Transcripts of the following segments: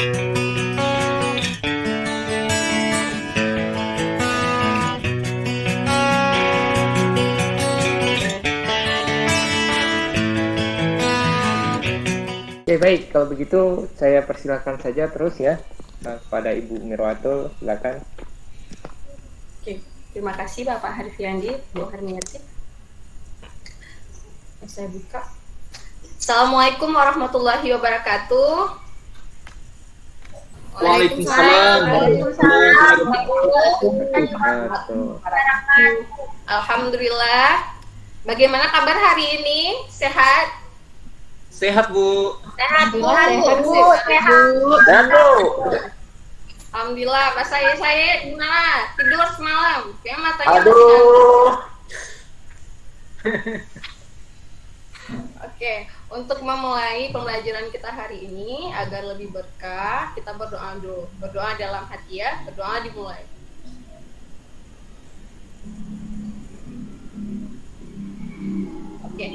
Oke, baik. Kalau begitu saya persilakan saja terus ya kepada Ibu Mirwatul, silakan. Oke, terima kasih Bapak Harfiandi, Bu Harmiati. Saya buka. Assalamualaikum warahmatullahi wabarakatuh. Waalaikumsalam. Alhamdulillah. Bagaimana kabar hari ini? Sehat? Sehat, Bu. Sehat, Bu. Dan, Bu. Alhamdulillah. Pas saya gimana? Tidur semalam? Kayak matanya. Aduh. Oke, untuk memulai pembelajaran kita hari ini agar lebih berkah, kita berdoa dulu. Berdoa dalam hati ya. Berdoa dimulai. Oke,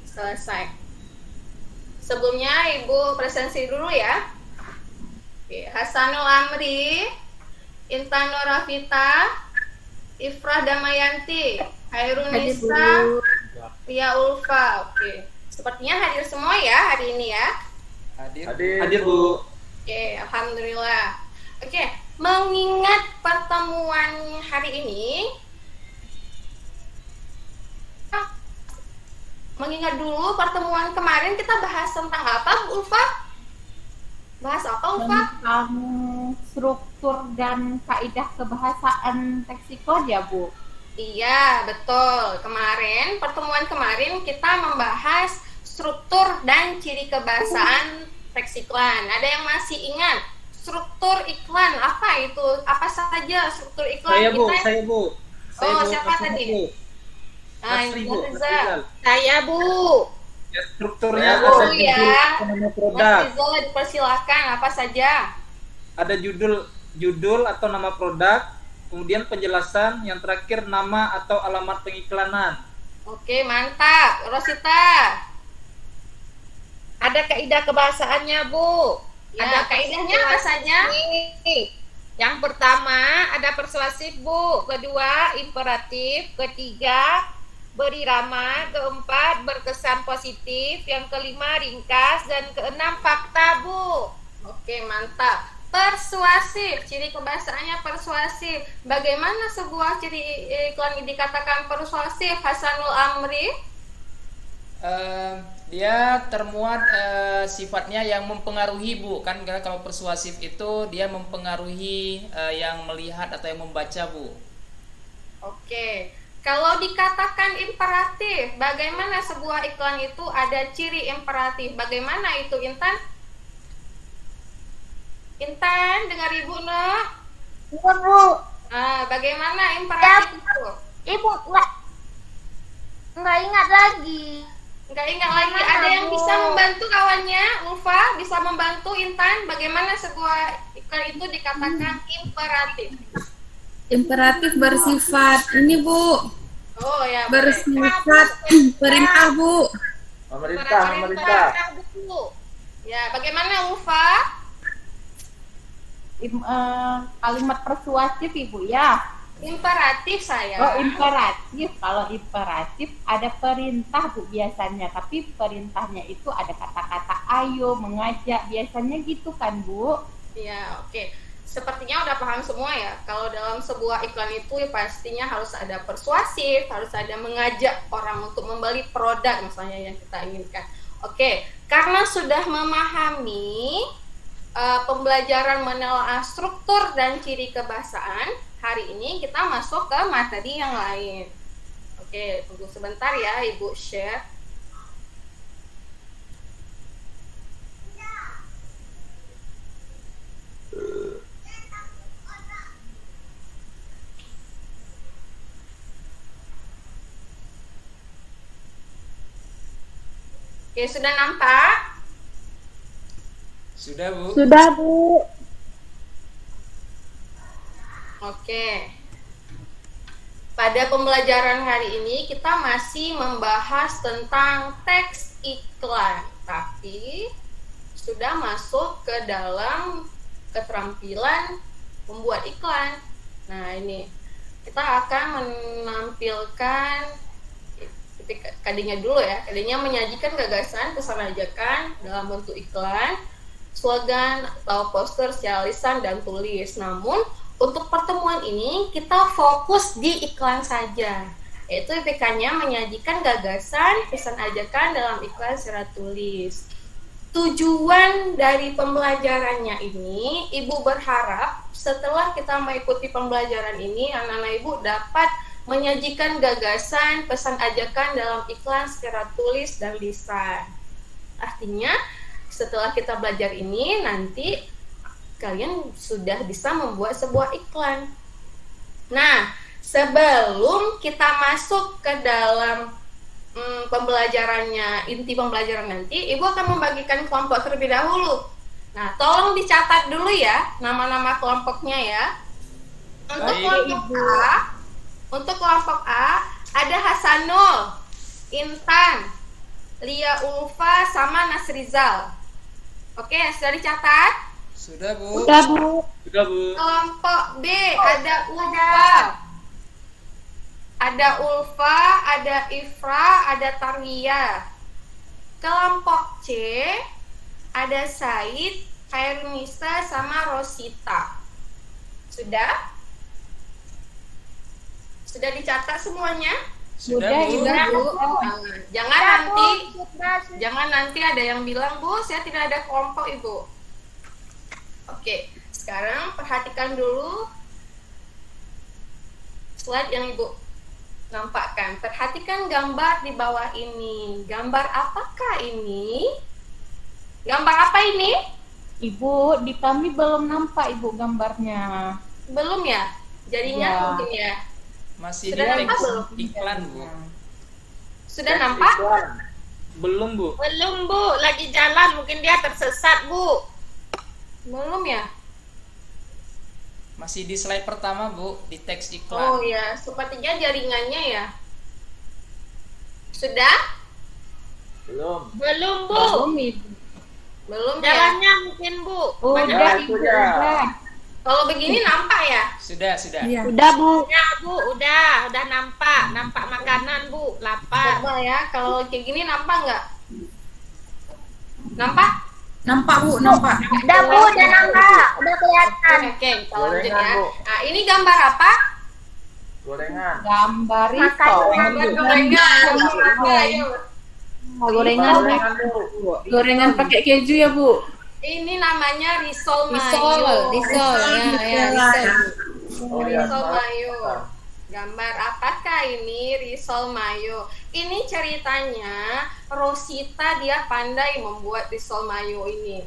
selesai. Sebelumnya Ibu presensi dulu ya. Oke, Hasanul Amri, Intan Nurafita, Ifrah Damayanti, Hairun Nisa, Ria Ulfa. Oke, sepertinya hadir semua ya hari ini ya. Hadir, Bu. Oke, alhamdulillah. Oke, mengingat pertemuan hari ini, mengingat dulu pertemuan kemarin kita bahas tentang apa, Bu Ulfa? Bahas apa, Ulfa? Tentang struktur dan kaidah kebahasaan leksikon ya, Bu? Iya, betul. Pertemuan kemarin kita membahas struktur dan ciri kebahasaan leksikon. Ada yang masih ingat? Struktur iklan, apa itu? Apa saja struktur iklan? Saya, Bu. Oh, siapa tadi? Asri, Bu. Saya, Bu. Ya, strukturnya Bu ada ya. judul nama Mas produk. Rizal, dipersilakan apa saja? Ada judul atau nama produk, kemudian penjelasan, yang terakhir nama atau alamat pengiklanan. Oke, mantap. Rosita. Ada kaidah kebahasaannya, Bu. Ya, Ada kaidahnya apa saja? Nih. Yang pertama ada persuasif, Bu. Kedua imperatif. Ketiga berirama. Keempat berkesan positif. Yang kelima ringkas. Dan keenam fakta, Bu. Oke, mantap. Persuasif, ciri kebahasaannya persuasif. Bagaimana sebuah ciri iklan dikatakan persuasif, Hasanul Amri? Dia termuat sifatnya yang mempengaruhi, Bu. Kan kalau persuasif itu dia mempengaruhi yang melihat atau yang membaca, Bu. Oke. Kalau dikatakan imperatif, bagaimana sebuah iklan itu ada ciri imperatif? Bagaimana itu, Intan? Intan, dengar Ibu, no? Iya, Bu. Bagaimana imperatif itu? Ibu nggak ingat lagi. Nggak ingat lagi. Ada yang bisa membantu kawannya? Ulfa, bisa membantu Intan? Bagaimana sebuah iklan itu dikatakan imperatif? Imperatif bersifat ini, Bu. Oh ya, Bersifat perintah, Bu. Pemerintah. Ya, bagaimana Ulfa? Kalimat persuasif, Ibu ya. Imperatif saya. Oh, imperatif. Kalau imperatif ada perintah, Bu, biasanya. Tapi perintahnya itu ada kata-kata ayo, mengajak. Biasanya gitu kan, Bu? Ya, oke. Sepertinya udah paham semua ya. Kalau dalam sebuah iklan itu ya pastinya harus ada persuasif, harus ada mengajak orang untuk membeli produk misalnya yang kita inginkan. Oke, karena sudah memahami pembelajaran menelaah struktur dan ciri kebahasaan, hari ini kita masuk ke materi yang lain. Oke, tunggu sebentar ya Ibu share. Oke, sudah nampak? Sudah, Bu? Sudah, Bu. Oke. Pada pembelajaran hari ini kita masih membahas tentang teks iklan, tapi sudah masuk ke dalam keterampilan membuat iklan. Nah, ini kita akan menampilkan KD-nya dulu ya. KD-nya menyajikan gagasan, pesan ajakan dalam bentuk iklan, slogan atau poster secara lisan dan tulis. Namun, untuk pertemuan ini kita fokus di iklan saja. Yaitu IPK-nya menyajikan gagasan, pesan ajakan dalam iklan secara tulis. Tujuan dari pembelajarannya ini, Ibu berharap setelah kita mengikuti pembelajaran ini, anak-anak Ibu dapat menyajikan gagasan, pesan ajakan dalam iklan secara tulis dan lisan. Artinya, setelah kita belajar ini, nanti kalian sudah bisa membuat sebuah iklan. Nah, sebelum kita masuk ke dalam pembelajarannya, inti pembelajaran nanti, Ibu akan membagikan kelompok terlebih dahulu. Nah, tolong dicatat dulu ya nama-nama kelompoknya ya. Untuk kelompok A ada Hasanul, Intan, Lia Ulfa sama Nasrizal. Oke, sudah dicatat? Sudah, Bu. Udah, Bu. Sudah, Bu. Kelompok B ada Ulfa. Ada Ulfa, ada Ifra, ada Tarwiyah. Kelompok C ada Said, Khairunisa sama Rosita. Sudah? Sudah dicatat semuanya? Sudah, Bu. Jangan nanti ada yang bilang, Bu, saya tidak ada kelompok, Ibu. Oke, sekarang perhatikan dulu slide yang Ibu nampakkan. Perhatikan gambar di bawah ini. Gambar apakah ini? Gambar apa ini? Ibu, di kami belum nampak Ibu gambarnya. Belum ya? Jadinya Ya. mungkin ya. Masih Sudah di nampak teks belum? iklan, Bu. Sudah nampak? Belum, Bu. Belum, Bu. Lagi jalan. Mungkin dia tersesat, Bu. Belum ya? Masih di slide pertama, Bu, di teks Oh iklan. ya, sepertinya jaringannya ya. Sudah? Belum. Belum, Bu. Belum Ibu. Belum ya? Jalannya mungkin, Bu. Udah Ibu, udah. Kalau begini nampak ya? Sudah, sudah. Iya. Udah Bu. Ya, Bu. Udah nampak. Nampak makanan, Bu. Lapar. Coba ya, kalau kayak gini nampak nggak? Nampak? Nampak, Bu, nampak. Udah, Bu. Udah nampak. Udah kelihatan. Oke, kita lanjut ya. Gorengan, Bu. Nah, ini gambar apa? Gorengan. Gambar Makan risol. Gambar gorengan. Ayo. Gorengan. Gorengan pakai keju ya, Bu. Ini namanya risol mayo. Risol, ya, risol. Oh, ya, Risol Pak. mayo. Gambar apakah ini risol mayo? Ini ceritanya Rosita dia pandai membuat risol mayo ini.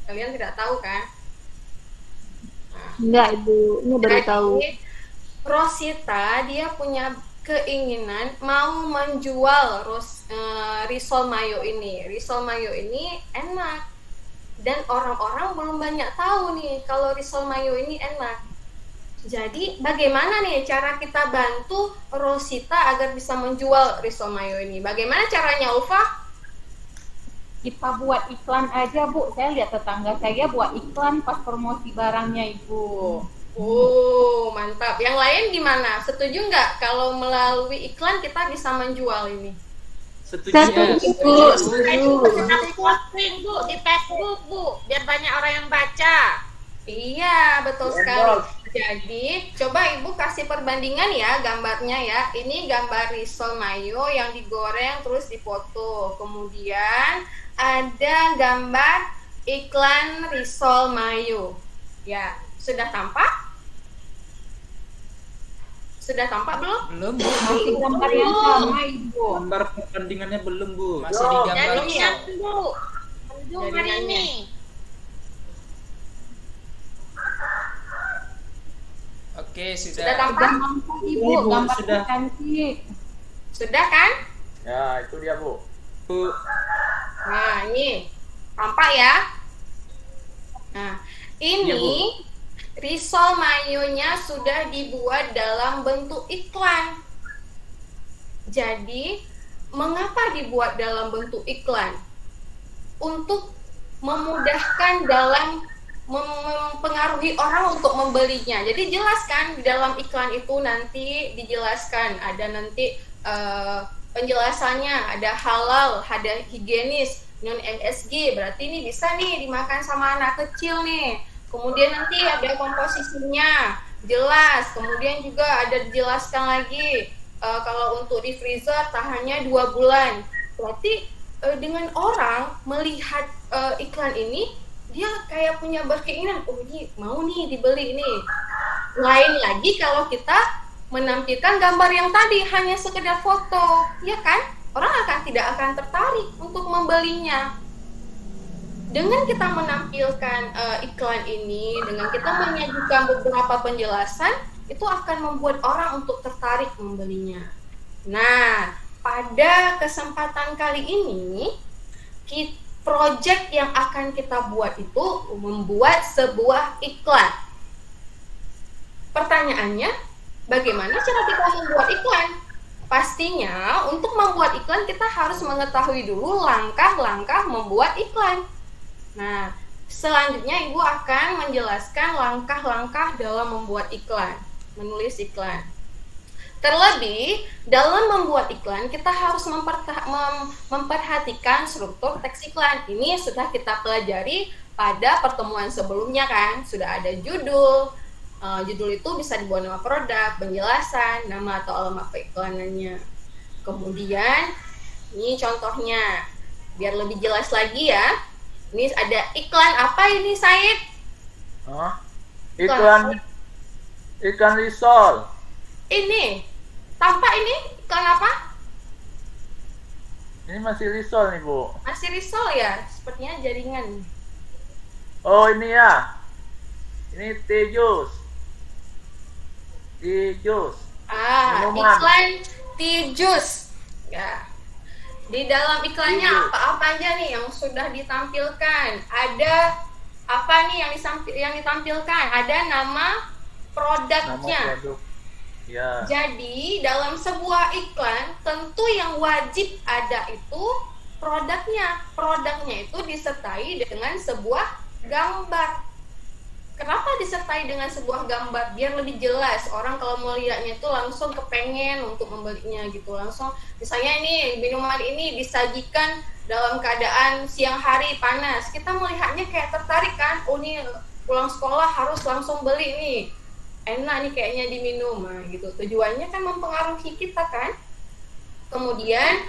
Kalian tidak tahu kan? Enggak Ibu, ini baru Jadi, tahu. Rosita dia punya keinginan mau menjual risol mayo ini. Risol mayo ini enak. Dan orang-orang belum banyak tahu nih kalau risol mayo ini enak. Jadi bagaimana nih cara kita bantu Rosita agar bisa menjual risol mayo ini? Bagaimana caranya, Ulfa? Kita buat iklan aja Bu. Saya lihat tetangga saya buat iklan pas promosi barangnya Ibu. Oh, mantap. Yang lain gimana? Setuju nggak kalau melalui iklan kita bisa menjual ini? Setuju. Bu, setuju. Kita posting, Bu. Di Facebook, Bu. Biar banyak orang yang baca. Iya, betul sekali. Jadi, coba Ibu kasih perbandingan ya gambarnya ya. Ini gambar risol mayo yang digoreng terus dipoto. Kemudian ada gambar iklan risol mayo. Ya, sudah tampak? Sudah tampak belum? Belum, Bu. Masih gambar yang sama Ibu. Gambar perbandingannya belum, Bu. Masih di gambar Jadinya, iklan. Bu. Ujung hari Jadinya. ini. Oke, Sudah sudah. tampak? Sudah nampak Ibu, Ibu, gambar sudah. cantik. Sudah kan? Ya, itu dia, Bu. Bu. Nah, ini tampak ya. Nah, ini Iya, Bu. risol mayonya sudah dibuat dalam bentuk iklan. Jadi, mengapa dibuat dalam bentuk iklan? Untuk memudahkan dalam mempengaruhi orang untuk membelinya. Jadi jelaskan di dalam iklan itu, nanti dijelaskan ada nanti penjelasannya, ada halal, ada higienis, non MSG, berarti ini bisa nih dimakan sama anak kecil nih. Kemudian nanti ada komposisinya jelas, kemudian juga ada dijelaskan lagi kalau untuk di freezer tahannya 2 bulan. Berarti dengan orang melihat iklan ini, dia kayak punya berkeinginan, oh ini mau nih dibeli ini. Lain lagi kalau kita menampilkan gambar yang tadi hanya sekedar foto, ya kan? Orang tidak akan tertarik untuk membelinya. Dengan kita menampilkan iklan ini, dengan kita menyajikan beberapa penjelasan, itu akan membuat orang untuk tertarik membelinya. Nah, pada kesempatan kali ini, project yang akan kita buat itu membuat sebuah iklan. Pertanyaannya, bagaimana cara kita membuat iklan? Pastinya untuk membuat iklan kita harus mengetahui dulu langkah-langkah membuat iklan. Nah, selanjutnya Ibu akan menjelaskan langkah-langkah dalam membuat iklan, menulis iklan. Terlebih, dalam membuat iklan, kita harus memperhatikan struktur teks iklan. Ini sudah kita pelajari pada pertemuan sebelumnya kan. Sudah ada judul, judul itu bisa dibuat nama produk, penjelasan, nama atau alamat peiklanannya. Kemudian, ini contohnya, biar lebih jelas lagi ya. Ini ada iklan apa ini, Said? Iklan risol. Ini. Tampak ini iklan apa? Ini masih risol nih, Bu. Masih risol ya? Sepertinya jaringan. Oh, ini ya. Ini teh jus. Minuman. Iklan tea juice. Ya. Di dalam iklannya apa-apa aja nih yang sudah ditampilkan? Ada apa nih yang ditampilkan? Ada nama produknya. Nama produk. Ya. Jadi dalam sebuah iklan tentu yang wajib ada itu produknya. Produknya itu disertai dengan sebuah gambar. Kenapa disertai dengan sebuah gambar? Biar lebih jelas. Orang kalau mau lihatnya itu langsung kepengen untuk membelinya gitu. Langsung misalnya ini minuman ini disajikan dalam keadaan siang hari panas. Kita melihatnya kayak tertarik kan? Oh ini pulang sekolah harus langsung beli nih. Enak nih kayaknya diminum gitu. Tujuannya kan mempengaruhi kita kan. Kemudian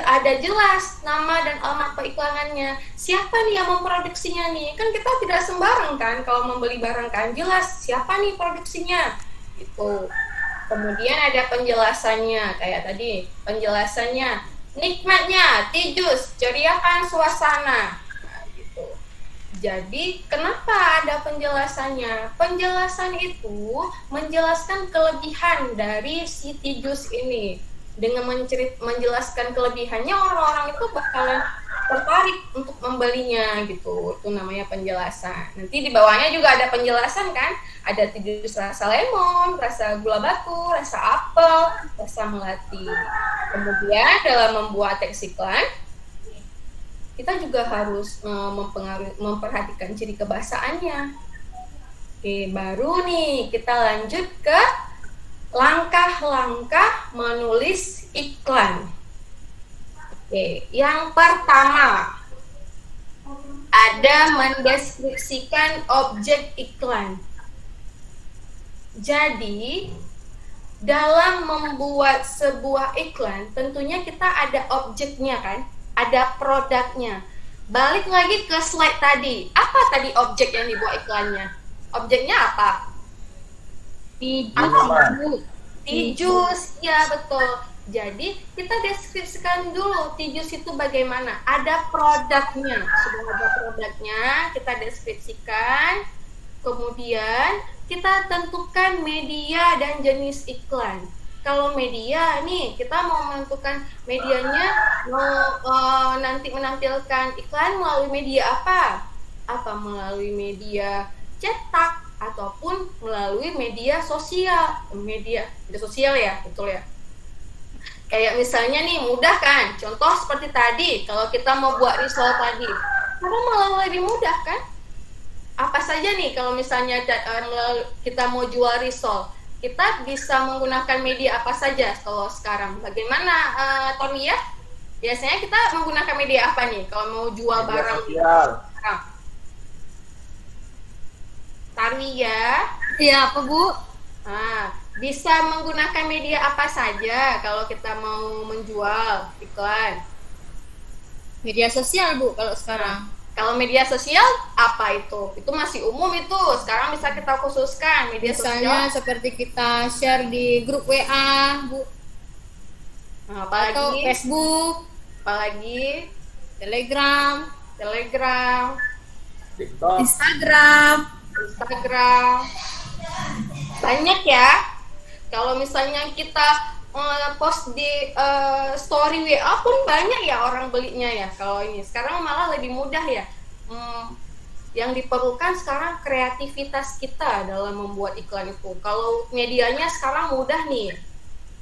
ada jelas nama dan alamat peiklanannya. Siapa nih yang memproduksinya nih? Kan kita tidak sembarang kan kalau membeli barang kan. Jelas siapa nih produksinya gitu. Kemudian ada penjelasannya kayak tadi. Penjelasannya nikmatnya tea juice, ceriakan suasana. Jadi, kenapa ada penjelasannya? Penjelasan itu menjelaskan kelebihan dari si tea juice ini. Dengan menjelaskan kelebihannya, orang-orang itu bakalan tertarik untuk membelinya gitu. Itu namanya penjelasan. Nanti di bawahnya juga ada penjelasan kan? Ada tea juice rasa lemon, rasa gula batu, rasa apel, rasa melati. Kemudian dalam membuat teks iklan, kita juga harus memperhatikan ciri kebahasaannya. Oke, baru nih kita lanjut ke langkah-langkah menulis iklan. Oke, yang pertama ada mendeskripsikan objek iklan. Jadi, dalam membuat sebuah iklan, tentunya kita ada objeknya kan? Ada produknya. Balik lagi ke slide tadi. Apa tadi objek yang dibuat iklannya? Objeknya apa? Tea juice, ya betul. Jadi kita deskripsikan dulu tea juice itu bagaimana. Ada produknya. Sudah ada produknya, kita deskripsikan. Kemudian kita tentukan media dan jenis iklan. Kalau media nih, kita mau menentukan medianya, mau nanti menampilkan iklan melalui media apa? Apa melalui media cetak ataupun melalui media sosial? Media sosial ya, betul ya. Kayak misalnya nih, mudah kan? Contoh seperti tadi, kalau kita mau buat risol tadi, karena malah lebih mudah kan? apa saja nih kalau misalnya kita mau jual risol, kita bisa menggunakan media apa saja kalau sekarang? Bagaimana Tony ya? Biasanya kita menggunakan media apa nih kalau mau jual Media barang sosial. sekarang? Tani ya? Iya, apa Bu? Bisa menggunakan media apa saja kalau kita mau menjual iklan? Media sosial Bu kalau sekarang. Kalau media sosial apa itu? Itu masih umum itu. Sekarang bisa kita khususkan media Misalnya sosial. seperti kita share di grup WA, Bu, atau Apalagi, Facebook, apalagi Telegram, TikTok. Instagram. banyak ya. Kalau misalnya kita post di story WA pun banyak ya orang belinya ya. Kalau ini sekarang malah lebih mudah ya. Yang diperlukan sekarang kreativitas kita dalam membuat iklan itu. Kalau medianya sekarang mudah nih,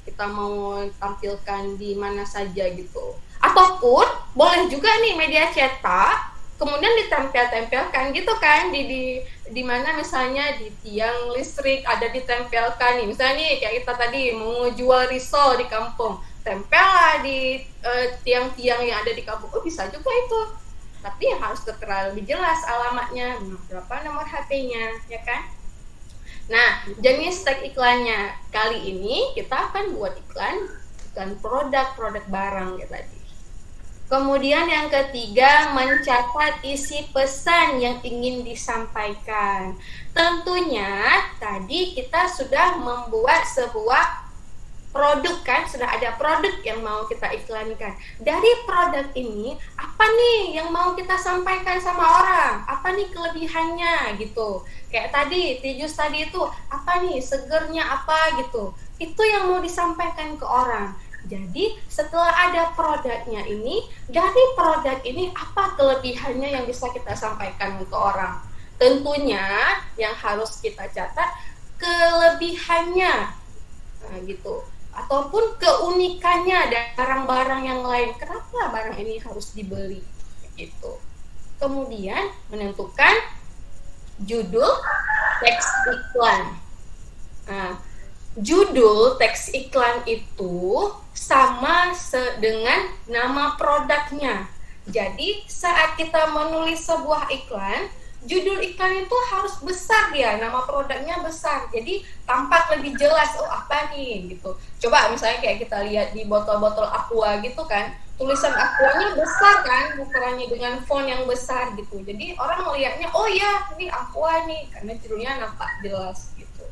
kita mau tampilkan di mana saja gitu. Ataupun boleh juga nih media cetak, kemudian ditempel-tempelkan gitu kan di mana misalnya di tiang listrik ada ditempelkan nih. Misalnya nih kayak kita tadi mau jual risol di kampung, tempel lah di tiang-tiang yang ada di kampung. Oh bisa juga itu. Tapi harus tertera lebih jelas alamatnya, berapa nomor HP-nya, ya kan? Nah, jenis tag iklannya kali ini kita akan buat iklan produk barang ya tadi. Kemudian yang ketiga, mencatat isi pesan yang ingin disampaikan. Tentunya tadi kita sudah membuat sebuah produk kan, sudah ada produk yang mau kita iklankan. Dari produk ini, apa nih yang mau kita sampaikan sama orang? Apa nih kelebihannya gitu. Kayak tadi, Tijus tadi itu, apa nih segernya apa gitu. Itu yang mau disampaikan ke orang. Jadi setelah ada produknya ini, dari produk ini apa kelebihannya yang bisa kita sampaikan ke orang? Tentunya yang harus kita catat kelebihannya, gitu. Ataupun keunikannya dari barang-barang yang lain. Kenapa barang ini harus dibeli? Gitu. Kemudian menentukan judul teks iklan. Judul teks iklan itu sama dengan nama produknya. Jadi saat kita menulis sebuah iklan, judul iklan itu harus besar dia, nama produknya besar. Jadi tampak lebih jelas, oh apa nih gitu. Coba misalnya kayak kita lihat di botol-botol Aqua gitu kan, tulisan Aquanya besar kan, ukurannya dengan font yang besar gitu. Jadi orang melihatnya, oh ya ini Aqua nih, karena judulnya nampak jelas gitu.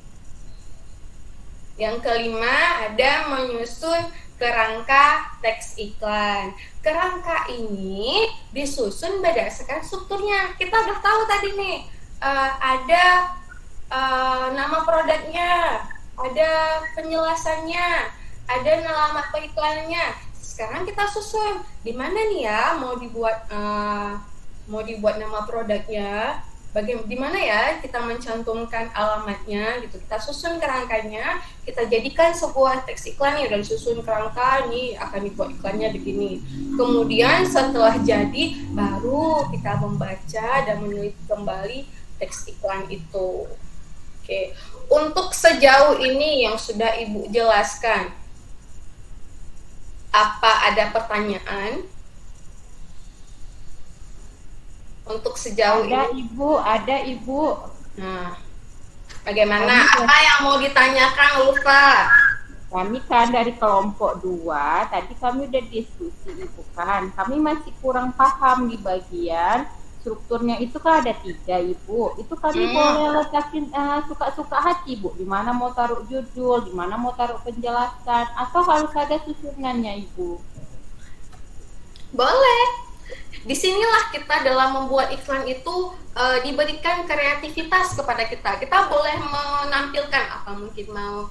Yang kelima ada menyusun kerangka teks iklan. Kerangka ini disusun berdasarkan strukturnya. Kita udah tahu tadi nih, ada nama produknya, ada penjelasannya, ada alamat iklannya. Sekarang kita susun di mana nih ya mau dibuat nama produknya. Di mana ya kita mencantumkan alamatnya gitu. Kita susun kerangkanya, kita jadikan sebuah teks iklan yang udah disusun kerangka nih akan dibuat iklannya begini. Kemudian setelah jadi baru kita membaca dan menulis kembali teks iklan itu. Oke. Untuk sejauh ini yang sudah Ibu jelaskan, apa ada pertanyaan? Untuk sejauh ini ada Ibu. Nah, bagaimana? Apa yang mau ditanyakan, Lufa? Kami kan dari kelompok 2, tadi kami udah diskusi Ibu kan. Kami masih kurang paham di bagian strukturnya itu kan ada 3 Ibu. Itu kami boleh letakin suka-suka hati Ibu. Di mana mau taruh judul, di mana mau taruh penjelasan, atau harus ada susunannya Ibu? Boleh. Disinilah kita dalam membuat iklan itu diberikan kreativitas kepada kita. Kita boleh menampilkan apa mungkin mau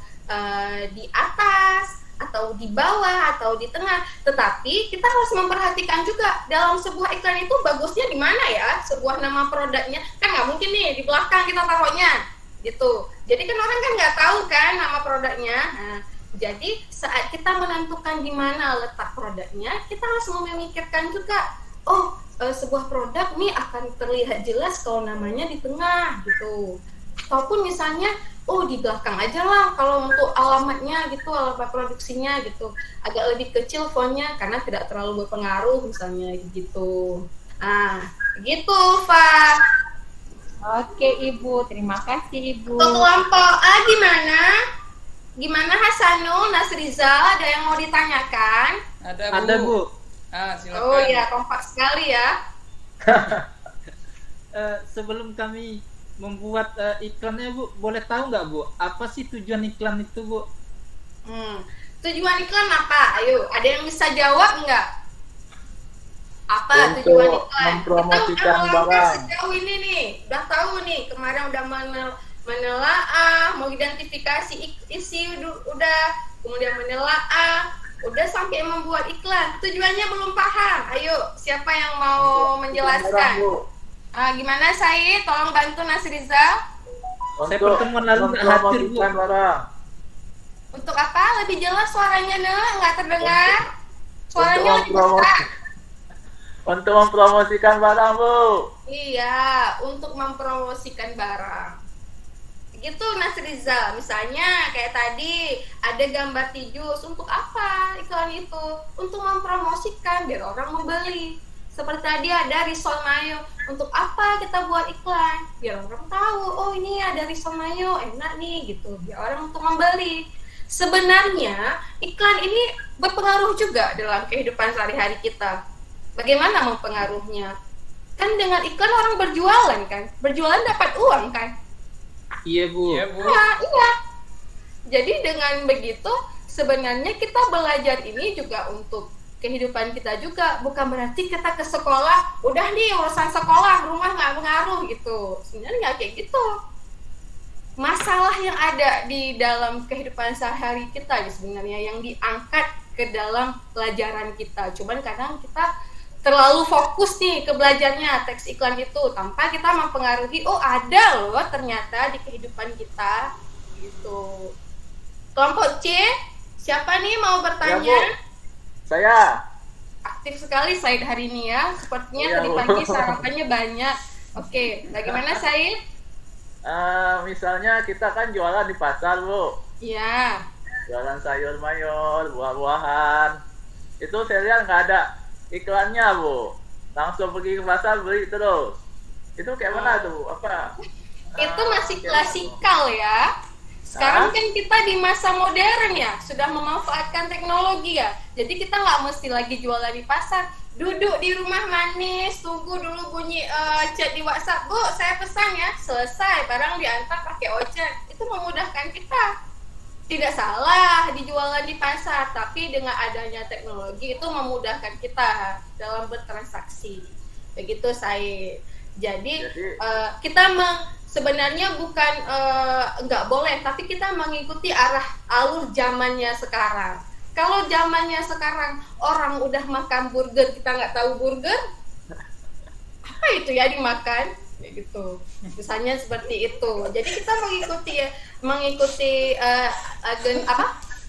di atas atau di bawah atau di tengah. Tetapi kita harus memperhatikan juga dalam sebuah iklan itu bagusnya di mana ya sebuah nama produknya. Kan nggak mungkin nih di belakang kita taruhnya gitu. Jadi kan orang kan nggak tahu kan nama produknya. Nah, jadi saat kita menentukan di mana letak produknya, kita harus memikirkan juga. Oh, sebuah produk nih akan terlihat jelas kalau namanya di tengah gitu. Ataupun misalnya, oh di belakang aja lah kalau untuk alamatnya gitu, alamat produksinya gitu. Agak lebih kecil fontnya karena tidak terlalu berpengaruh misalnya gitu. Ah, gitu, Fa. Oke Ibu, terima kasih Ibu. Untuk kelompok A gimana? Gimana Hasanul, Nasrizal, ada yang mau ditanyakan? Ada Bu. Silakan. Oh iya, kompak sekali ya. Sebelum kami membuat iklannya Bu, boleh tahu nggak Bu, apa sih tujuan iklan itu Bu? Tujuan iklan apa? Ayo, ada yang bisa jawab nggak? Apa Untuk tujuan iklan? mempromosikan Kita udah melangkah barang. sejauh ini nih, udah tahu nih, kemarin udah menelaah, mengidentifikasi isi udah, kemudian menelaah, udah sampai membuat iklan. Tujuannya belum paham. Ayo, siapa yang mau menjelaskan? Gimana Said? Tolong bantu Nasrizal. Saya pertemuan lalu nggak hadir Bu. mempromosikan barang. Untuk apa? Lebih jelas suaranya nggak terdengar. Suaranya Untuk lebih besar. Untuk mempromosikan barang, Bu. Iya, untuk mempromosikan barang. Gitu Nasrizal, misalnya kayak tadi ada gambar tijus, untuk apa iklan itu? Untuk mempromosikan biar orang mau beli. Seperti tadi ada risol mayo, untuk apa kita buat iklan? Biar orang tahu, oh ini ada risol mayo, enak nih gitu, biar orang untuk membeli. Sebenarnya iklan ini berpengaruh juga dalam kehidupan sehari-hari kita. Bagaimana mempengaruhnya? Kan dengan iklan orang berjualan kan, berjualan dapat uang kan? Iya Bu. Iya Bu. Iya. Jadi dengan begitu sebenarnya kita belajar ini juga untuk kehidupan kita juga, bukan berarti kita ke sekolah udah nih urusan sekolah rumah nggak pengaruh gitu. Sebenarnya nggak kayak gitu. Masalah yang ada di dalam kehidupan sehari-hari kita sebenarnya yang diangkat ke dalam pelajaran kita. Cuman kadang kita terlalu fokus nih ke belajarnya teks iklan itu tanpa kita mempengaruhi, oh ada loh ternyata di kehidupan kita gitu. Kelompok C, siapa nih mau bertanya? Ya, Bu. Saya. Aktif sekali Said hari ini ya, sepertinya Ya, tadi Bu. pagi sarapannya banyak. Oke, bagaimana Said? Misalnya kita kan jualan di pasar, Bu. Iya. Jualan sayur mayur, buah-buahan. Itu saya lihat nggak ada iklannya, Bu. Langsung pergi ke pasar beli terus. Itu kayak mana tuh? Apa? Itu masih klasikal ya. Sekarang kan kita di masa modern ya, sudah memanfaatkan teknologi ya. Jadi kita nggak mesti lagi jualan di pasar. Duduk di rumah manis, tunggu dulu bunyi chat di WhatsApp, Bu, saya pesan ya, selesai, barang diantar pakai ojek. Itu memudahkan kita. Tidak salah dijualan di pasar, tapi dengan adanya teknologi itu memudahkan kita dalam bertransaksi. Begitu saya. Jadi kita sebenarnya bukan nggak boleh, tapi kita mengikuti alur zamannya sekarang. Kalau zamannya sekarang orang udah makan burger, kita nggak tahu burger, apa itu ya dimakan? Kayak gitu. Misalnya seperti itu. Jadi kita mengikuti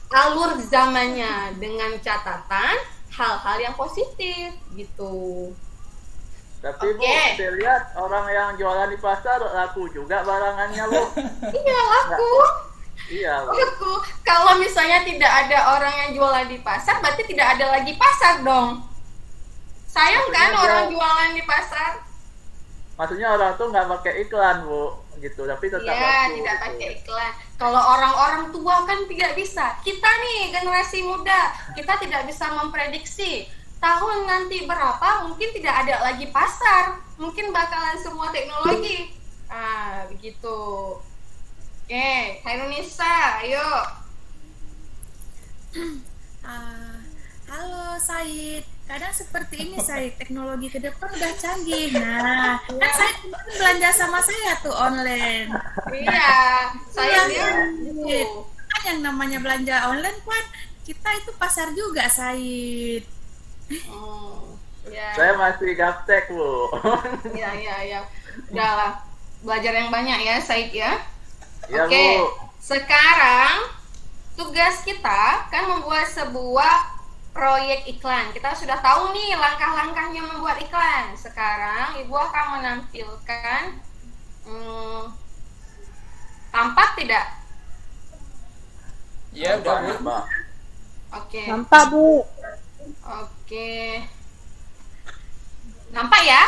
alur zamannya dengan catatan hal-hal yang positif gitu. Tapi Bu, saya lihat orang yang jualan di pasar laku juga barangannya, Bu. Iya laku. Iya, Bu. Laku. Kalau misalnya tidak ada orang yang jualan di pasar, berarti tidak ada lagi pasar dong. Sayang kan orang jualan di pasar. Maksudnya orang tuh nggak pakai iklan, Bu, gitu. Tapi tetap Iya, laku, tidak gitu. pakai iklan. Kalau orang-orang tua kan tidak bisa. Kita nih generasi muda, kita tidak bisa memprediksi tahun nanti berapa, mungkin tidak ada lagi pasar, mungkin bakalan semua teknologi. Begitu. Oke, Hairunisa, ayo. Halo Said, kadang seperti ini Said, teknologi ke depan udah canggih. Nah, kan Said kemarin belanja sama saya tuh online. Iya, saya Said. Kan yang namanya belanja online kan kita itu pasar juga Said. Ya. Saya masih gaptek, Bu. Iya. Udahlah, belajar yang banyak ya, Said ya. Iya, Oke, Bu. sekarang tugas kita kan membuat sebuah proyek iklan. Kita sudah tahu nih langkah-langkahnya membuat iklan. Sekarang Ibu akan menampilkan tampak tidak? Ya, udah Bu. Nampak. Oke. Nampak, Bu. Oke. Nampak ya?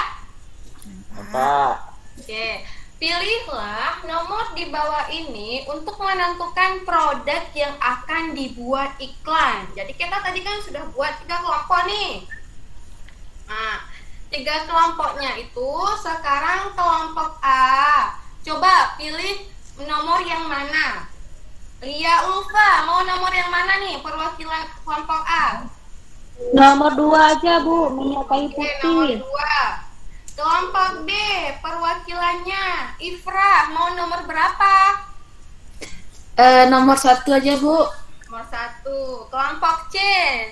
Nampak. Oke. Pilihlah nomor di bawah ini untuk menentukan produk yang akan dibuat iklan. Jadi kita tadi kan sudah buat 3 kelompok nih. Nah, 3 kelompoknya itu sekarang kelompok A. Coba pilih nomor yang mana? Lia Ulfa, mau nomor yang mana nih perwakilan kelompok A? Nomor 2 aja, Bu. Minyak kayu Oke, nomor putih. 2. Kelompok B, perwakilannya Ifrah, mau nomor berapa? Nomor 1 aja, Bu. Nomor 1. Kelompok C,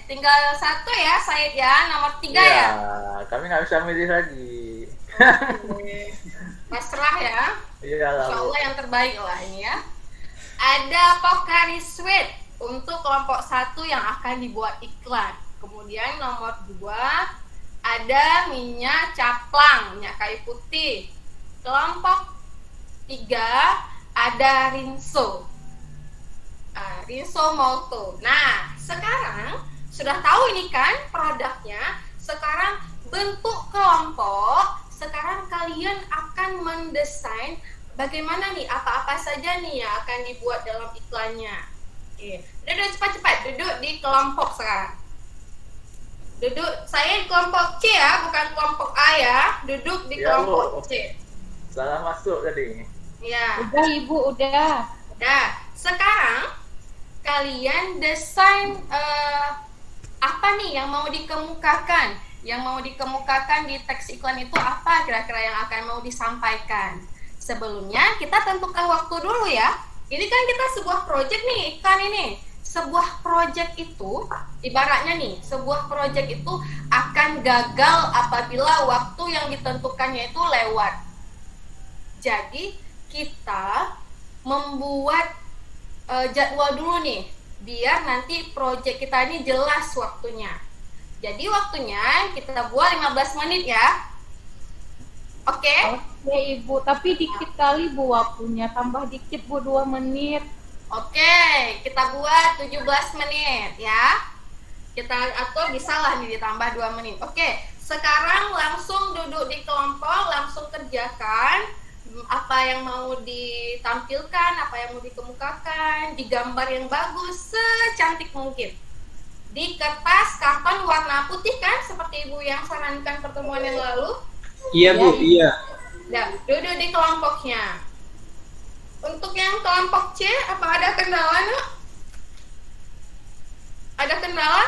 tinggal 1 ya, Said ya. Nomor 3 ya. Kami nggak bisa milih lagi. Pasrah ya. Iya lah, Insya Bu. Allah yang terbaik lah ini ya. Ada Pocari Sweat untuk kelompok 1 yang akan dibuat iklan. Kemudian nomor 2 ada minyak caplang, minyak kayu putih. Kelompok 3 ada Rinso. Rinso Molto. Nah, sekarang sudah tahu ini kan produknya. Sekarang bentuk kelompok. Sekarang kalian akan mendesain bagaimana nih, apa-apa saja nih yang akan dibuat dalam iklannya. Oke, duduk cepat-cepat, duduk di kelompok sekarang. Duduk, saya di kelompok C ya, bukan kelompok A ya. Duduk di Iya, kelompok Bu. C. Salah masuk tadi. Ya. Udah, Ibu, udah. Nah, sekarang kalian desain apa nih yang mau dikemukakan? Yang mau dikemukakan di teks iklan itu apa kira-kira yang akan mau disampaikan? Sebelumnya kita tentukan waktu dulu ya. Ini kan kita sebuah project nih, iklan ini. Sebuah project itu, ibaratnya nih, sebuah project itu akan gagal apabila waktu yang ditentukannya itu lewat. Jadi kita membuat jadwal dulu nih, biar nanti project kita ini jelas waktunya. Jadi waktunya kita buat 15 menit ya. Oke? Oke, Ibu. Tapi dikit kali, Bu, waktunya. Tambah dikit, Bu, 2 menit. Oke, kita buat 17 menit ya. Kita atur bisa lah nih ditambah 2 menit. Oke, sekarang langsung duduk di kelompok, langsung kerjakan apa yang mau ditampilkan, apa yang mau dikemukakan, di gambar yang bagus secantik mungkin. Di kertas karton warna putih kan, seperti Ibu yang sarankan pertemuan yang lalu. Iya Bu, iya. Nah, duduk di kelompoknya. Untuk yang kelompok C, apa ada kendala, Nak? Ada kendala?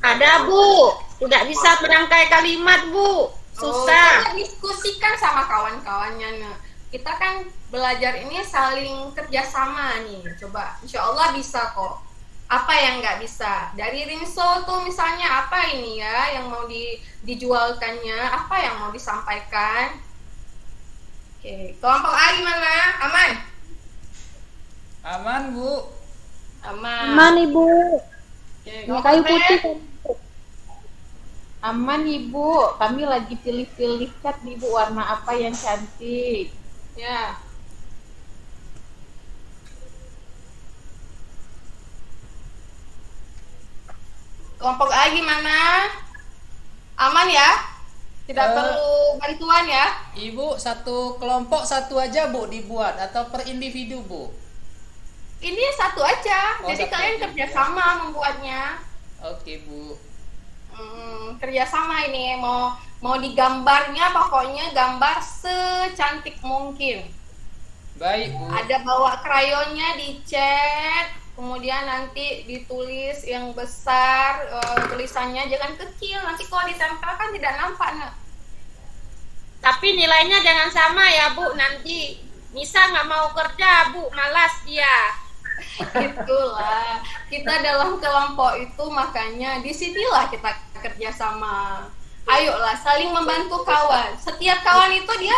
Ada, Bu. Tidak bisa merangkai kalimat, Bu. Susah. Coba diskusikan sama kawan-kawannya, Nak. Kita kan belajar ini saling kerjasama nih. Coba, insya Allah bisa kok. Apa yang nggak bisa? Dari Rinso tuh misalnya apa ini ya yang mau dijualkannya? Apa yang mau disampaikan? Oke, kelompok A gimana? Aman? Aman, Bu. Aman. Aman, Ibu. Oke, Minyak kayu kelompok B? putih. Aman, Ibu. Kami lagi pilih-pilih cat, Ibu. Warna apa yang cantik. Ya. Kelompok A gimana? Aman ya? Tidak perlu bantuan ya? Ibu, satu kelompok satu aja, Bu, dibuat atau per individu, Bu? Ini satu aja, Oh, jadi satu kalian aja. kerjasama membuatnya. Oke, Bu. Kerjasama ini mau digambarnya pokoknya gambar secantik mungkin. Baik, Bu. Ada bawa krayonnya dicat, kemudian nanti ditulis yang besar, tulisannya jangan kecil, nanti kalau ditempel kan tidak nampak. Nak. Tapi nilainya jangan sama ya, Bu. Nanti Nisa nggak mau kerja, Bu. Malas dia. Itulah kita dalam kelompok itu, makanya disinilah kita kerjasama. Ayolah saling membantu kawan. Setiap kawan itu dia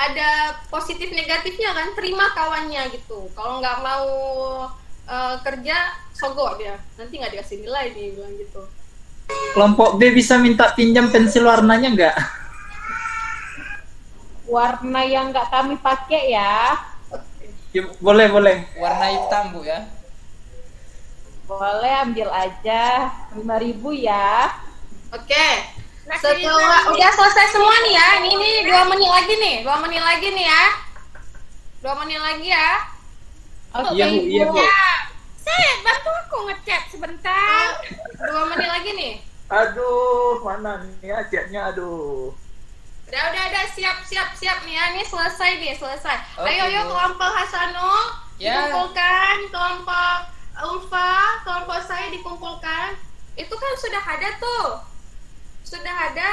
ada positif negatifnya kan, terima kawannya gitu. Kalau nggak mau kerja sogok dia, nanti nggak dikasih nilai nih, bilang gitu. Kelompok B bisa minta pinjam pensil warnanya nggak? Warna yang nggak kami pakai ya. Ya, boleh. Warna hitam Bu ya. Boleh ambil aja 5.000 ya. Oke. Setelah udah selesai semua nih ya, ini 2 menit lagi nih, 2 menit lagi nih ya, 2 menit lagi ya. Oke, Iya Bu. Saya bantu aku ngechat sebentar. 2 menit lagi nih. Aduh, mana nih ya chatnya, aduh. Udah, siap nih ya, ini selesai. Oke, Ayo Bu. kelompok Hasanul Ya. dikumpulkan, kelompok Ulfa, kelompok saya dikumpulkan. Itu kan sudah ada tuh. Sudah ada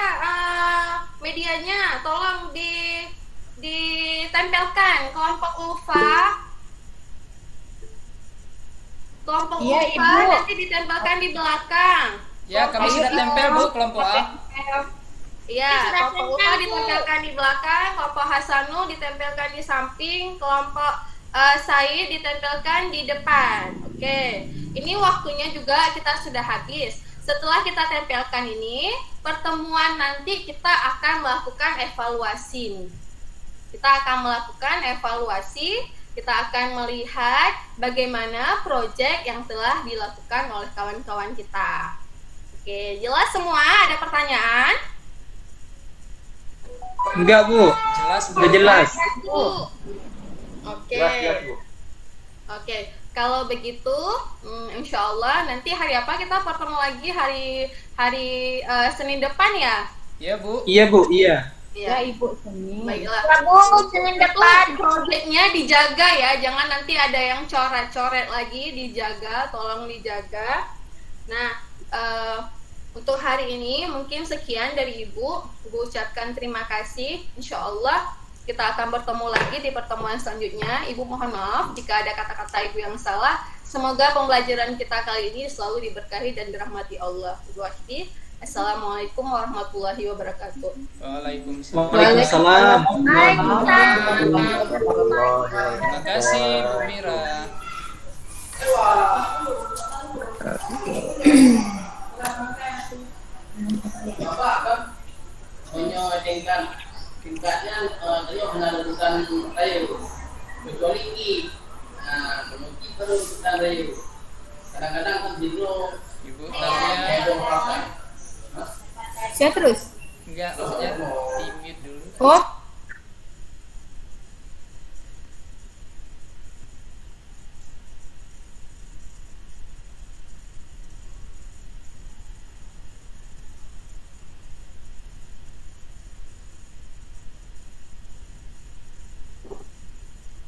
medianya, tolong ditempelkan kelompok Ulfa. Kelompok Iya, Ulfa Ibu. nanti ditempelkan di belakang. Ya, kami Ayo, sudah Ibu. tempel Bu kelompok A. Iya, Sudah kelompok Ulfa tempel, Bu. ditempelkan di belakang, kelompok Hasanul ditempelkan di samping, kelompok Said ditempelkan di depan. Oke, ini waktunya juga kita sudah habis. Setelah kita tempelkan ini, pertemuan nanti kita akan melakukan evaluasi. Kita akan melihat bagaimana proyek yang telah dilakukan oleh kawan-kawan kita. Oke, jelas semua? Ada pertanyaan? Enggak Bu. Jelas Bu. Udah jelas. Oke. Jelas, Bu. Oke, kalau begitu, insya Allah nanti hari apa kita bertemu lagi, hari Senin depan ya? Ya Bu. Iya Bu, iya. Ya Ibu Seni. Baiklah. Bu, Senin depan. Proyeknya dijaga ya, jangan nanti ada yang coret-coret lagi, dijaga, tolong dijaga. Nah, untuk hari ini mungkin sekian dari Ibu. Ibu ucapkan terima kasih. Insya Allah kita akan bertemu lagi di pertemuan selanjutnya. Ibu mohon maaf jika ada kata-kata Ibu yang salah. Semoga pembelajaran kita kali ini selalu diberkahi dan dirahmati Allah. Ibu akhiri. Assalamualaikum warahmatullahi wabarakatuh. Waalaikumsalam. Waalaikumsalam. Terima kasih Bu Mira. Menyampaikan tingkatnya dia menentukan rayu kecuali I. Nah, kemudian terus kita rayu. Kadang-kadang kan gitu. Ibu namanya Saya terus. enggak, maksudnya di mute dulu. Oh,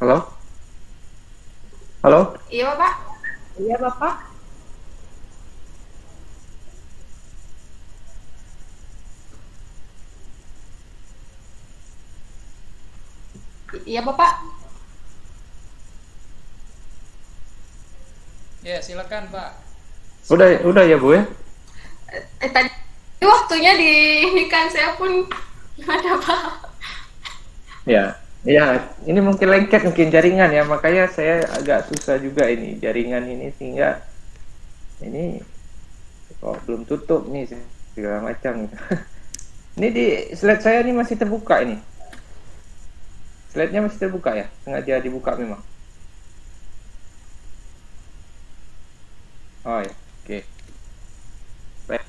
Halo? Halo? Iya Bapak. Iya Bapak. Iya Bapak. Ya, silakan Pak. Udah ya Bu ya? Tadi waktunya ini kan saya pun ada Pak. Ya, ini mungkin lengket, mungkin jaringan ya, makanya saya agak susah juga ini jaringan ini, sehingga ini kok belum tutup nih segala macam. Ini di slide saya ini masih terbuka ini. Slide-nya masih terbuka ya, sengaja dibuka memang. Oh ya, oke. Baik.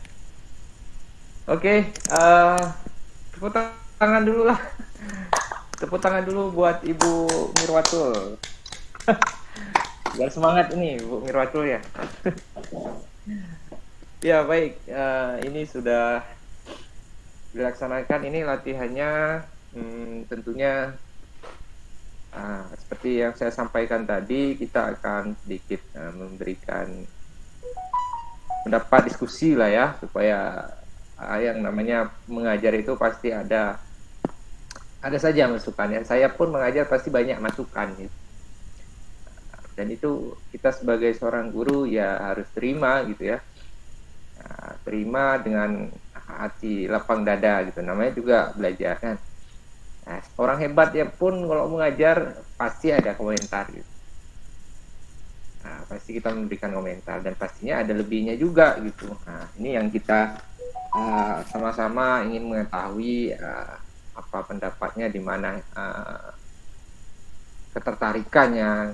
Oke, tepuk tangan dulu lah. Tepuk tangan dulu buat Ibu Mirwatul. Biar semangat ini Bu Mirwatul ya. Ya baik, ini sudah dilaksanakan, ini latihannya tentunya seperti yang saya sampaikan tadi, kita akan sedikit memberikan pendapat diskusi lah ya, supaya yang namanya mengajar itu pasti ada saja masukannya. Saya pun mengajar pasti banyak masukan gitu. Dan itu kita sebagai seorang guru ya harus terima gitu ya. Terima dengan hati lapang dada gitu, namanya juga belajar kan. Nah, orang hebat ya pun kalau mengajar pasti ada komentar gitu. Nah, pasti kita memberikan komentar dan pastinya ada lebihnya juga gitu. Nah, ini yang kita sama-sama ingin mengetahui apa pendapatnya, di mana ketertarikannya,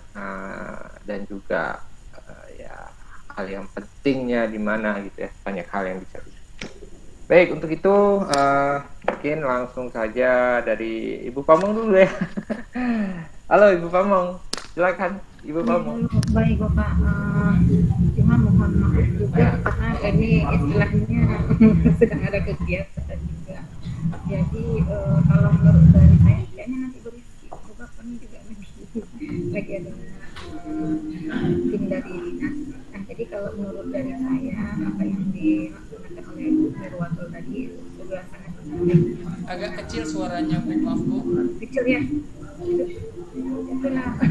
dan juga ya hal yang pentingnya di mana gitu ya, banyak hal yang bisa. Baik, untuk itu mungkin langsung saja dari Ibu Pamong dulu ya. Halo Ibu Pamong, silakan Ibu Pamong. Baik Bapak, cuma mohon maaf juga karena ini istilahnya sedang ada kegiatan juga. Jadi kalau menurut dari saya kayaknya nanti berisi Bapak ini juga lagi ada tim dari dinas. Nah jadi kalau menurut dari saya apa yang dilaksanakan oleh Bu Mirwatul tadi sudah sangat menarik. Agak kecil suaranya Bu, maaf Bu. Kecil ya. Kenapa?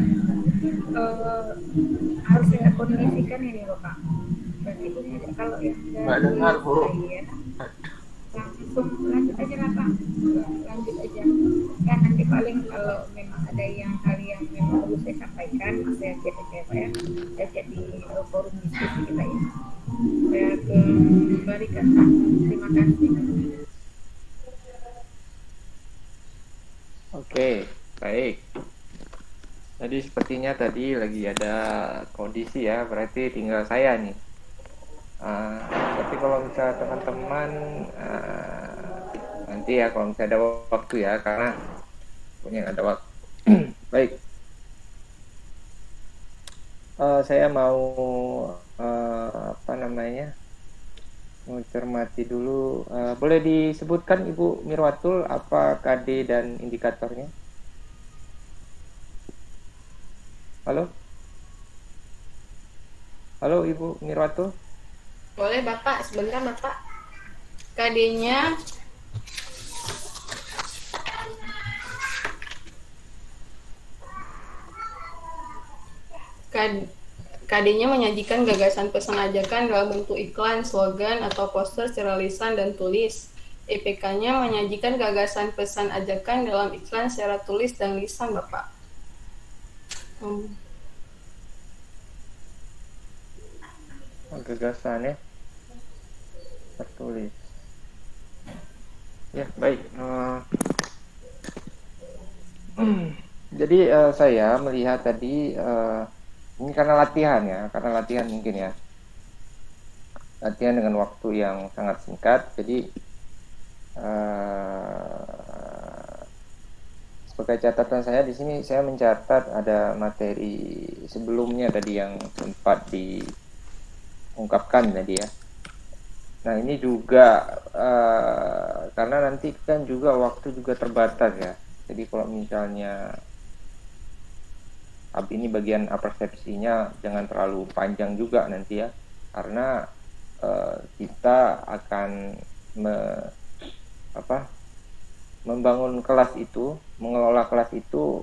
Harus saya kondisikan ini Bapak. Berarti ini kalau yang Nggak dengar, Bu. saya langsung lanjut aja lah Pak, lanjut aja ya. Nanti paling kalau memang ada hal yang memang perlu saya sampaikan, saya chat aja Pak ya, saya chat di forum diskusi kita ya. Saya kembalikan Pak, terima kasih. Oke, baik. Jadi sepertinya tadi lagi ada kondisi ya, berarti tinggal saya nih. Tapi kalau misalnya teman-teman nanti ya kalau misalnya ada waktu ya, karena punya ada waktu. Baik, saya mau mencermati dulu. Boleh disebutkan Ibu Mirwatul apa KD dan indikatornya? Halo Ibu Mirwatul. Boleh Bapak, sebentar Bapak. KD-nya KD-nya menyajikan gagasan pesan ajakan dalam bentuk iklan, slogan, atau poster secara lisan dan tulis. EPK-nya menyajikan gagasan pesan ajakan dalam iklan secara tulis dan lisan, Bapak. Gagasan ya, tertulis. Ya, baik. Jadi saya melihat tadi ini karena latihan mungkin ya. Latihan dengan waktu yang sangat singkat. Jadi sebagai catatan saya di sini saya mencatat ada materi sebelumnya tadi yang sempat diungkapkan tadi ya. Nah ini juga karena nanti kan juga waktu juga terbatas ya. Jadi kalau misalnya ini bagian persepsinya jangan terlalu panjang juga nanti ya, karena kita akan membangun kelas itu, mengelola kelas itu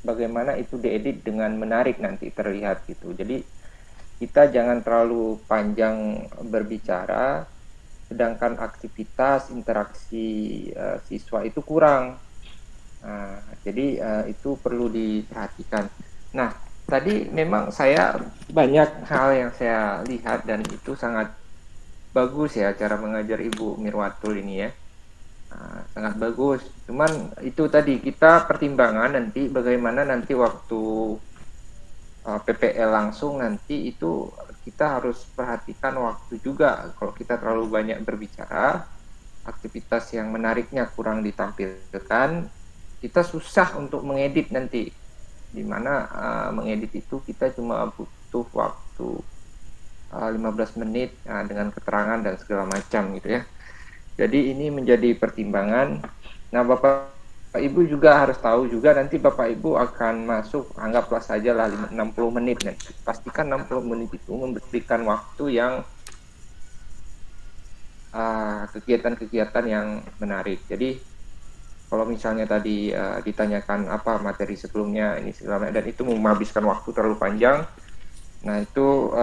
bagaimana itu diedit dengan menarik nanti terlihat gitu. Jadi kita jangan terlalu panjang berbicara, sedangkan aktivitas interaksi siswa itu kurang. Jadi itu perlu diperhatikan. Nah, tadi memang saya banyak hal yang saya lihat dan itu sangat bagus ya cara mengajar Ibu Mirwatul ini ya. Sangat bagus. Cuman itu tadi kita pertimbangan nanti bagaimana nanti waktu PPL langsung nanti itu kita harus perhatikan waktu juga. Kalau kita terlalu banyak berbicara, aktivitas yang menariknya kurang ditampilkan, kita susah untuk mengedit nanti, dimana mengedit itu kita cuma butuh waktu 15 menit dengan keterangan dan segala macam gitu ya. Jadi ini menjadi pertimbangan. Nah Bapak Ibu juga harus tahu juga nanti Bapak Ibu akan masuk, anggaplah saja lah 60 menit nanti. Pastikan 60 menit itu memberikan waktu yang kegiatan-kegiatan yang menarik. Jadi kalau misalnya tadi ditanyakan apa materi sebelumnya ini segala dan itu menghabiskan waktu terlalu panjang, nah itu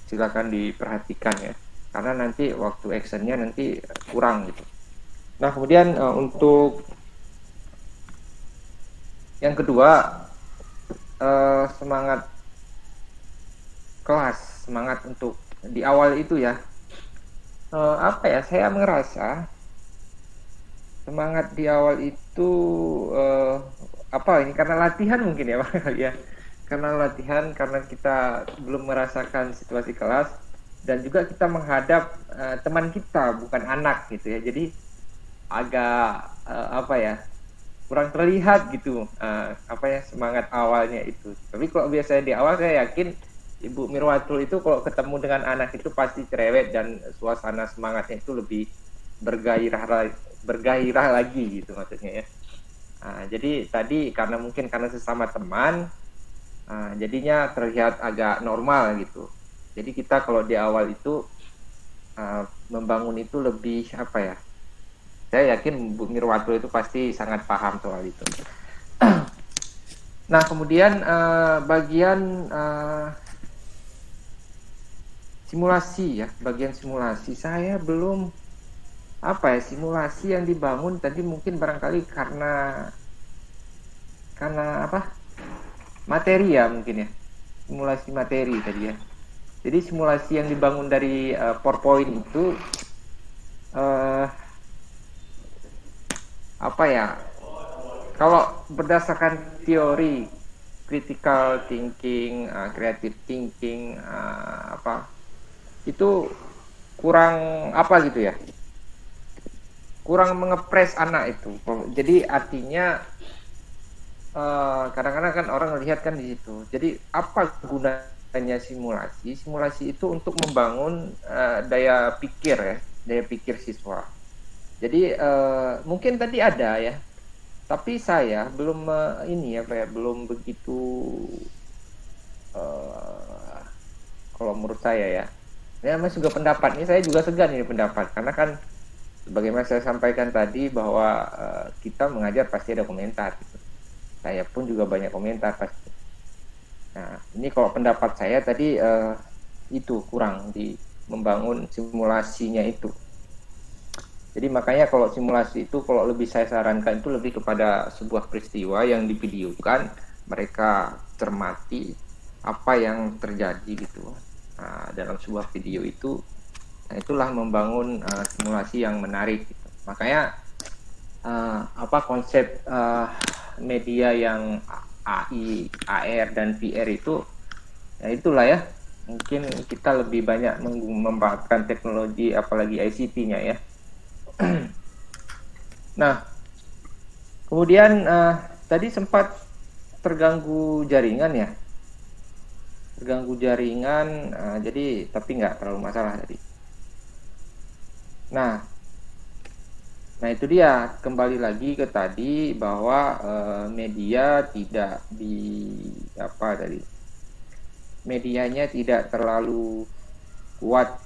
silakan diperhatikan ya, karena nanti waktu actionnya nanti kurang gitu. Nah kemudian untuk yang kedua semangat kelas, semangat untuk di awal itu ya. Apa ya? Saya merasa semangat di awal itu apa ini karena latihan mungkin ya Pak ya. Karena latihan, karena kita belum merasakan situasi kelas dan juga kita menghadap teman kita bukan anak gitu ya. Jadi agak apa ya? Kurang terlihat gitu apa ya semangat awalnya itu. Tapi kalau biasanya di awal saya yakin Ibu Mirwatul itu kalau ketemu dengan anak itu pasti cerewet dan suasana semangatnya itu lebih bergairah lagi gitu maksudnya ya. Jadi tadi karena mungkin karena sesama teman jadinya terlihat agak normal gitu. Jadi kita kalau di awal itu membangun itu lebih apa ya? Saya yakin Bu Mirwatul itu pasti sangat paham soal itu. Nah kemudian bagian simulasi ya, bagian simulasi saya belum apa ya simulasi yang dibangun tadi mungkin barangkali karena apa materi ya mungkin ya simulasi materi tadi ya. Jadi simulasi yang dibangun dari PowerPoint itu apa ya kalau berdasarkan teori critical thinking, creative thinking apa itu kurang apa gitu ya kurang mengepres anak itu. Jadi artinya kadang-kadang kan orang lihat kan di situ. Jadi apa gunanya simulasi? Simulasi itu untuk membangun daya pikir siswa. Jadi mungkin tadi ada ya, tapi saya belum belum begitu kalau menurut saya ya. Ya masih juga pendapat ini saya juga segan ini pendapat karena kan sebagaimana saya sampaikan tadi bahwa kita mengajar pasti ada komentar gitu. Saya pun juga banyak komentar pasti. Nah ini kalau pendapat saya tadi itu kurang di membangun simulasinya itu. Jadi makanya kalau simulasi itu kalau lebih saya sarankan itu lebih kepada sebuah peristiwa yang divideokan, mereka cermati apa yang terjadi gitu. Nah, dalam sebuah video itu, nah itulah membangun simulasi yang menarik. Gitu. Makanya apa konsep media yang AI, AR dan VR itu, ya itulah ya. Mungkin kita lebih banyak memanfaatkan teknologi, apalagi ICT-nya ya. Nah, kemudian tadi sempat terganggu jaringan ya. Terganggu jaringan, jadi tapi nggak terlalu masalah tadi. Nah itu dia kembali lagi ke tadi bahwa media tidak medianya tidak terlalu kuat,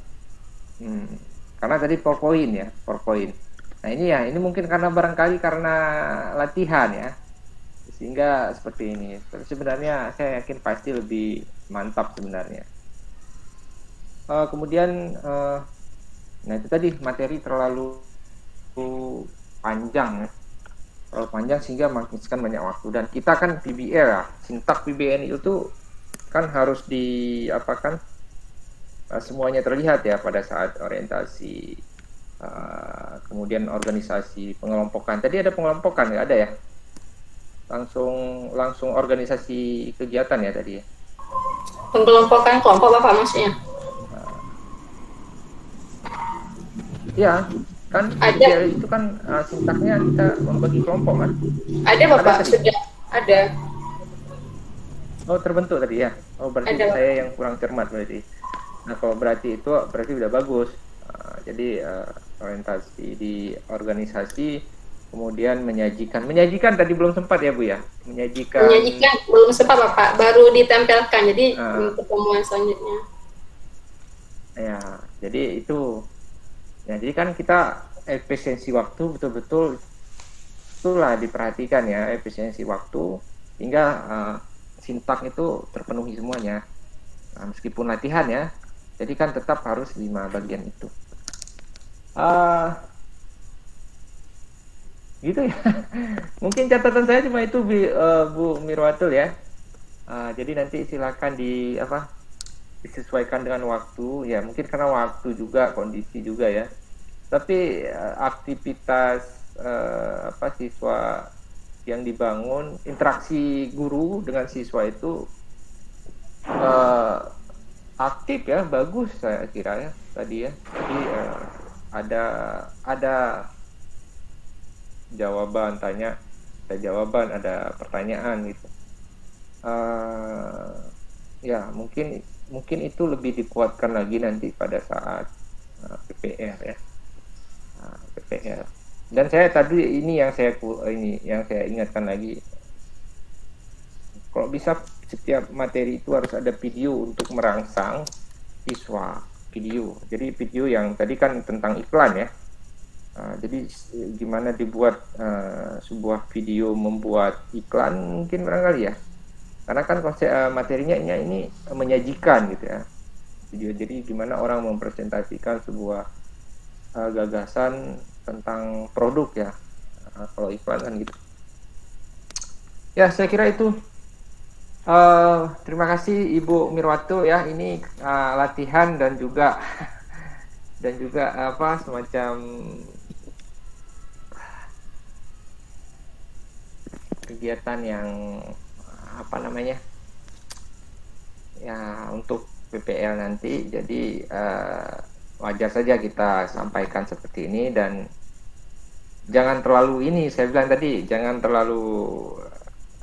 karena tadi PowerPoint. Nah ini mungkin karena barangkali karena latihan ya. Sehingga seperti ini. Tapi sebenarnya saya yakin pasti lebih mantap sebenarnya. Kemudian, nah itu tadi materi terlalu panjang, terlalu panjang sehingga menghabiskan banyak waktu. Dan kita kan PBL ya, sintak PBN itu kan harus semuanya terlihat ya pada saat orientasi. Kemudian organisasi pengelompokan. Tadi ada pengelompokan nggak ada ya? Langsung organisasi kegiatan ya tadi ya. Pengelompokan kelompok Bapak maksudnya? Ya, kan ada. itu kan sintaknya kita membagi kelompok kan? Ada Bapak, sudah ada. Oh, terbentuk tadi ya. Oh, berarti Ada. saya yang kurang cermat berarti. Nah, kalau berarti udah bagus. Jadi orientasi di organisasi, kemudian menyajikan tadi belum sempat ya Bu ya, menyajikan belum sempat Bapak, baru ditempelkan jadi pertemuan selanjutnya ya. Jadi itu ya, jadi kan kita efisiensi waktu betul-betul itulah diperhatikan ya, efisiensi waktu hingga sintak itu terpenuhi semuanya. Meskipun latihan ya, jadi kan tetap harus 5 bagian itu. Gitu ya. Mungkin catatan saya cuma itu Bu Mirwatul ya. Jadi nanti silakan disesuaikan dengan waktu ya, mungkin karena waktu juga, kondisi juga ya. Tapi aktivitas siswa yang dibangun, interaksi guru dengan siswa itu aktif ya, bagus saya kira ya tadi ya. Jadi ada jawaban tanya, ada jawaban, ada pertanyaan gitu. Ya mungkin itu lebih dikuatkan lagi nanti pada saat PPR ya. PPR. Dan saya tadi yang saya ingatkan lagi, kalau bisa setiap materi itu harus ada video untuk merangsang siswa, video. Jadi video yang tadi kan tentang iklan ya. Jadi gimana dibuat sebuah video membuat iklan mungkin barangkali ya. Karena kan konsep materinya ini menyajikan gitu ya. Video. Jadi gimana orang mempresentasikan sebuah gagasan tentang produk ya. Kalau iklan kan gitu. Ya, saya kira itu. Terima kasih Ibu Mirwato ya, ini latihan dan juga semacam kegiatan yang ya untuk PPL nanti. Jadi wajar saja kita sampaikan seperti ini, dan jangan terlalu saya bilang tadi, jangan terlalu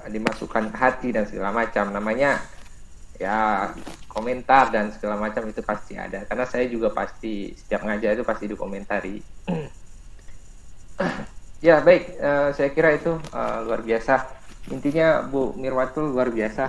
dimasukkan ke hati dan segala macam. Namanya ya komentar dan segala macam itu pasti ada, karena saya juga pasti setiap ngajar itu pasti dikomentari. Ya baik, saya kira itu luar biasa. Intinya Bu Mirwatul luar biasa